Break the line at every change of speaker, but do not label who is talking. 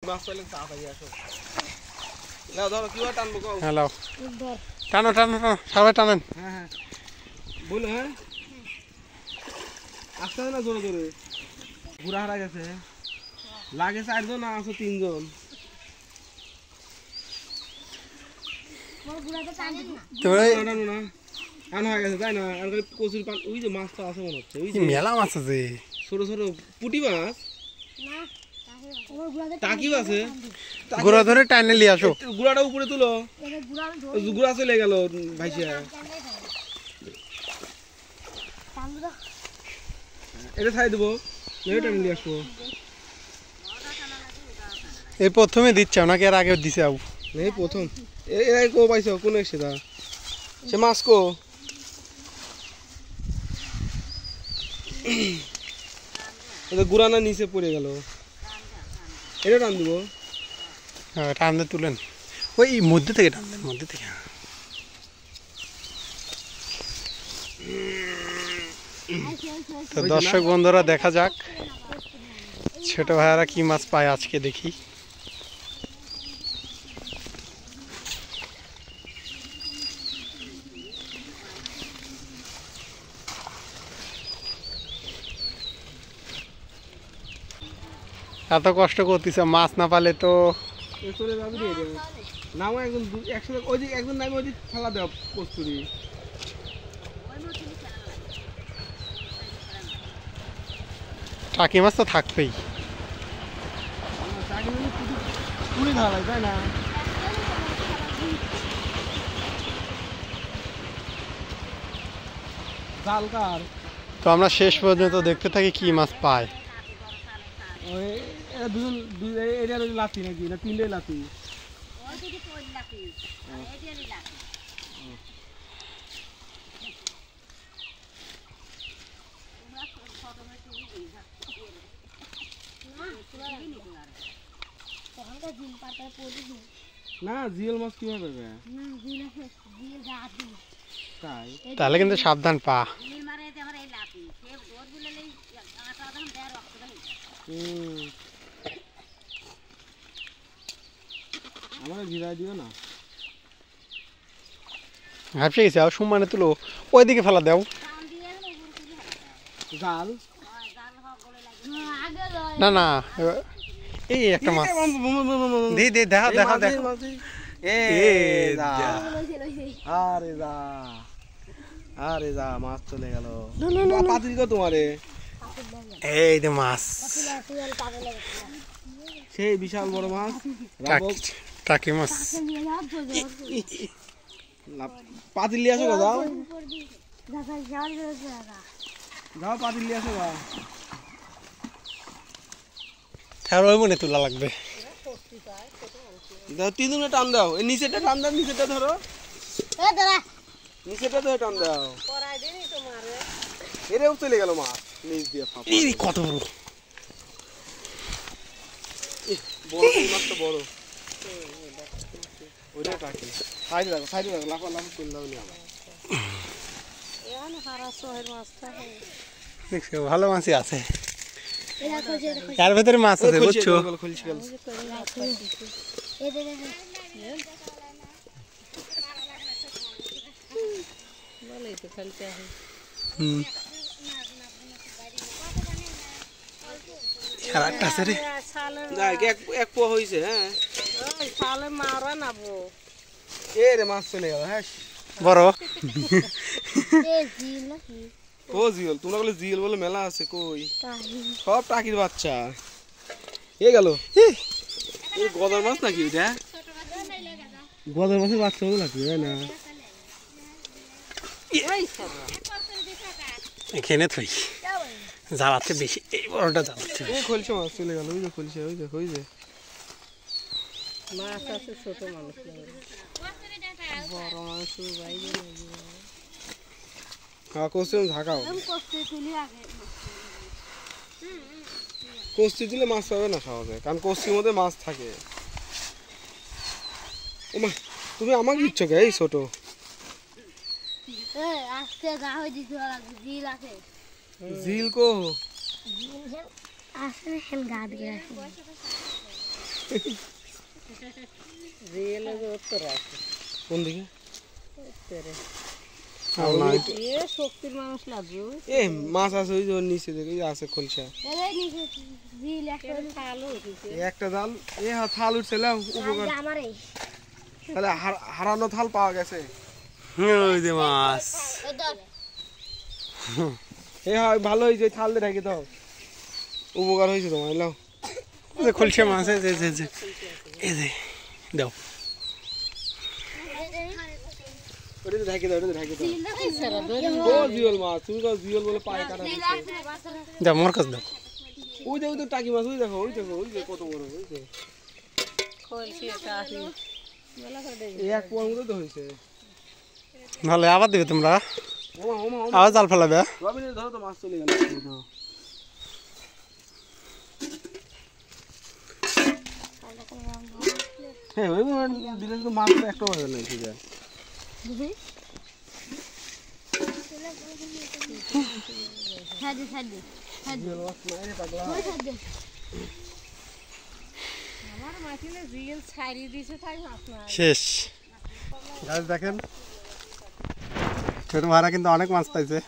মাছ পাইলে তাড়াতাড়ি আসো নাও ধরো কিভাবে টানবো কও
হ্যালো টানো টানো টানো সবাই টানেন
হ্যাঁ হ্যাঁ বলো হ্যাঁ আসতে না জোরে জোরে ঘুরা হারা গেছে লাগে 4 জন না আছো 3 জন টানো না আন হয়ে গেছে তাই না আর কচুর পান ওই যে মাছটা আছে মনে হচ্ছে ওই যে
মেলা মাছ আছে
ছোট ছোট পুঁটি মাছ টাকিও আছে
গুড়া ধরে টাইনে নিয়ে আসো
গুড়াটা উপরে তুলো গুড়া চলে গেল ভাইসা এটা ছাই দেবো এটা নিয়ে আসবো
এই প্রথমে দিচ্ছে নাকি আর আগে দিছে আবু
এই প্রথম এর আগে কো পাইছো কোন এসে দা সে মাছ কো এটা গুড়া না নিচে পড়ে গেল এটা টান দিব
হ্যাঁ টানতে তুলেন ওই মধ্যে থেকে টানলেন মধ্যে থেকে তো দর্শক বন্ধুরা দেখা যাক ছোট ভাইয়ারা কি মাছ পায় আজকে দেখি এত কষ্ট করতেছে মাছ না পালে তো
চলে যাবে রে নাও একদম একসাথে ওই যে একদম নামে ওই ফেলা দাও কস্তুরি
টাকি মাছ তো থাকবেই
পুরি ঢালাই তাই না জাল কার
তো আমরা শেষ পর্যন্ত দেখতে থাকি কি মাছ পায়
ওই এরা দুজন এটা লাতি নাকি না তিনটে লাতি না জিএল মাছ কিভাবে
তাহলে কিন্তু সাবধান পা
আমার ভিড়াই দিও না
হাঁপসে গেছে আর সম্মানে তুলো ওইদিকে ফেলা দাও
জাল
না না এই একটা মাছ দে দে দেখা দেখা দেখা
আরে যা আরে যা মাছ চলে গেল পাতিল কো তোমারে
এই যে মাছ
সেই বিশাল বড় মাছ
টাকি মাছ
পাতিল নিয়ে আসো যাও যাও পাতিল নিয়ে আসো গা
ওই মনে তোলা লাগবে
দাও 3 জনে টান দাও এই নিচেটা টান দাও নিচেটা ধরো নিচেটা ধরে টান দাও এরেও চলে গেল মাছ নিচ দিয়ে
এই কত বড়
বড় মাছটা বড় ওইটা টাকি সাইডে রাখো লাফা লাফা তুল দাও নি আমার
এখানে হারা সোহের মাছটা
দেখছো ভালো মাছই আছে এর ভিতরে মাছ আছে বুঝছো
খুলছি গেল
বলেই তো খেলতে আছে
খেলাটা আছে রে
না এক পোয়া হইছে হ্যাঁ
ওই সালে মারা নাবো
এ রে মাছ চলে গেল হ্যাঁ
বড়
ও জিওল তোমরা বলে জিওল বলে মেলা আছে কই সব টাকির বাচ্চা এ গেল এই গদার মাছ নাকি এটা গদার মাছের বাচ্চা মতো লাগছে তাই না
এখানে থই জ্বালাতে বেশি এই বড়টা জ্বালাতে
ও খলছে মাছ চলে গেল ওই যে খলছে ওই যে
মাছ আছে ছোট মানুষ বড় মানুষ বাইরে
হ্যাঁ কোস্তি ঝাঁকাও কোস্তি দিলে মাছ পাবে না সহজে কারণ কোস্তির মধ্যে মাছ থাকে ওমা তুমি আমাকে দিচ্ছ কে এই ছোট
জিল কো
জিএল উত্তর আছে
কোন দিকে
উত্তরে
আর নাই।
এ শক্তির মানুষ লাগবে
এ মাছ আছে ওই যে ওর নিচে দেখে ওই যে আছে খোলসা
ভালো উঠেছে
এই একটা জাল থাল উঠছিলাম উপকার তাহলে হারানো থাল পাওয়া গেছে
ওই যে মাছ
হয় ভালো হয়েছে থাল দিয়ে ঢেকে দাও উপকার হয়েছে তোমার লাও
এই যে খলসে মাছ এই যে এই যে এই যে দাও
ওটা ঢেকে দাও ওটা ঢেকে দাও ও জিওল মাছ তুমি কও জিওল বলে পায়ে কাটা দিচ্ছে
দাও মোর কাছে দাও
ওই দেখো টাকি মাছ ওই দেখো ওই কত বড় ওই যে
খলসি কাহি মেলা করে দেই
এই এক পোয়ার মতো তো হয়েছে
নাহলে আবার দেবে তোমরা
ওমা ওমা
আবার জাল ফেলাবে
রবিনের ধরো তো মাছ চলে গেল হ্যাঁ ওই দিলে তো মাছ একটা হবে না ঠিক আছে
আমার মাটিলে জিএল ছাড়িয়ে দিয়েছে তাই মাছ না
শেষ গাছ দেখেন ছোট ভাড়া কিন্তু অনেক মাছ পাইছে